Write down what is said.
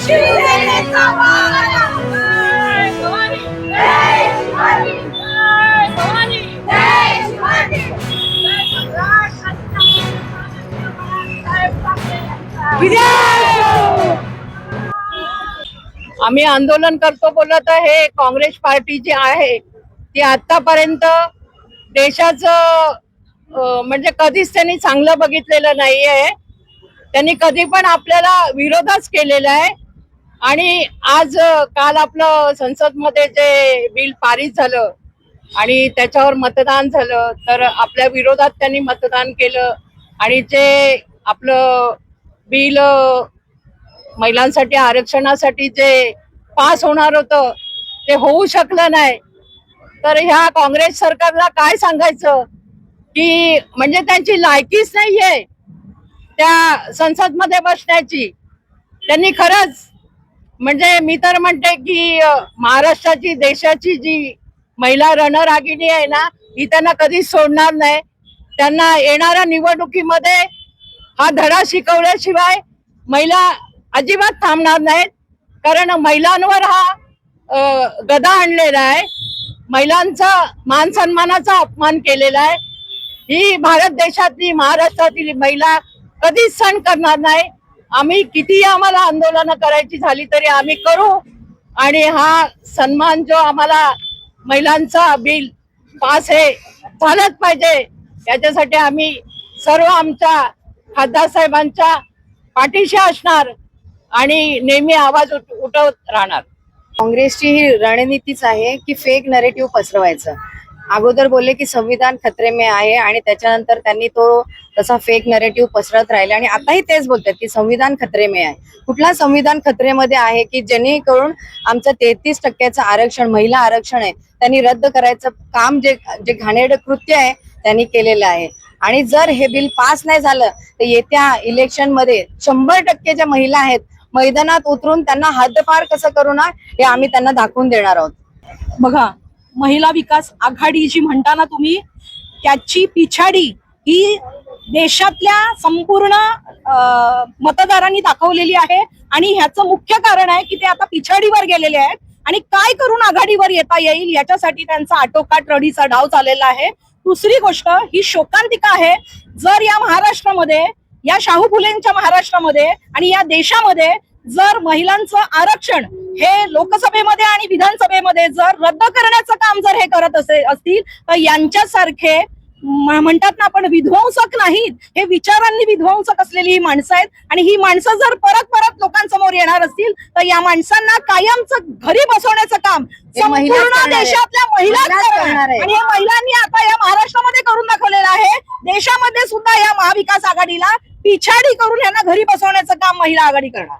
शिवसेनेचा वारा जय भवानी जय शिवाजी जय भवानी जय शिवाजी आम्ही आंदोलन करतो बोलत हे काँग्रेस पार्टी जी आहे ती आतापर्यंत देशाचं म्हणजे कधीच त्यांनी चांगलं बघितलेलं नाहीये। त्यांनी कधी पण आपल्याला विरोधच केलेला आहे आणि आज काल आपलं संसदमध्ये जे बिल पारित झालं आणि त्याच्यावर मतदान झालं तर आपल्या विरोधात त्यांनी मतदान केलं आणि जे आपलं बिल महिलांसाठी आरक्षणासाठी जे पास होणार होतं ते होऊ शकलं नाही। तर ह्या काँग्रेस सरकारला काय सांगायचं की म्हणजे त्यांची लायकीच नाहीये त्या संसदमध्ये बसण्याची। त्यांनी खरंच म्हणजे मी तर म्हणते की महाराष्ट्राची देशाची जी महिला रणरागिणी आहे ना ही त्यांना कधीच सोडणार नाही। त्यांना येणाऱ्या निवडणुकीमध्ये हा धडा शिकवल्याशिवाय महिला अजिबात थांबणार नाहीत, कारण महिलांवर हा गदा आणलेला आहे, महिलांचा मान सन्मानाचा अपमान केलेला आहे। ही भारत देशातली महाराष्ट्रातील महिला कधीच सहन करणार नाही। आम्ही किती आम्हाला आंदोलन करायची झाली तरी आम्ही करू आणि हा सन्मान जो आम्हाला महिलांचा बिल पास हे झालंच पाहिजे याच्यासाठी आम्ही सर्व आमच्या खासदार साहेबांच्या पाठीशी असणार आणि नेहमी आवाज उठवत राहणार। काँग्रेसची ही रणनीतीच आहे की फेक नरेटिव्ह पसरवायचं। अगोदर बोलले की संविधान खतरे में आहे आणि त्याच्यानंतर त्यांनी तो तसा फेक नरेटिव्ह पसरत राहिले आणि आताही तेच बोलतात की संविधान खतरे में आहे। कुठला संविधान खतरेमध्ये आहे की जेणेकरून आमचं 33% आरक्षण महिला आरक्षण आहे त्यांनी रद्द करायचं काम जे घाणेरडं कृत्य आहे त्यांनी केलेलं आहे। आणि जर हे बिल पास नाही झालं तर येत्या इलेक्शन मध्ये 100% ज्या महिला आहेत मैदानात उतरून त्यांना हद्दपार कसं करू ना हे आम्ही त्यांना दाखवून देणार आहोत। बघा, महिला विकास आघाडी जी म्हणता ना तुम्ही, त्याची पिछाडी ही देशातल्या संपूर्ण मतदारांनी दाखवलेली आहे आणि ह्याचं मुख्य कारण आहे की ते आता पिछाडीवर गेलेले आहेत आणि काय करून आघाडीवर येता येईल याच्यासाठी त्यांचा आटोकाट रडीचा डाव चाललेला आहे। दुसरी गोष्ट ही शोकांतिका आहे, जर या महाराष्ट्रामध्ये, या शाहू फुलेंच्या महाराष्ट्रामध्ये आणि या देशामध्ये जर महिलांचं आरक्षण हे लोकसभेमध्ये आणि विधानसभेमध्ये जर रद्द करण्याचं काम जर हे करत असतील तर यांच्यासारखे म्हणतात ना आपण विध्वंसक नाहीत, हे विचारांनी विध्वंसक असलेली ही माणसं आहेत आणि ही माणसं जर परत परत लोकांसमोर येणार असतील तर या माणसांना कायमचं घरी बसवण्याचं काम संपूर्ण देशातल्या महिलाच करणार आहे। आणि या महिलांनी आता या महाराष्ट्रामध्ये करून दाखवलेलं आहे, देशामध्ये सुद्धा या महाविकास आघाडीला पिछाडी करून यांना घरी बसवण्याचं काम महिला आघाडी करणार।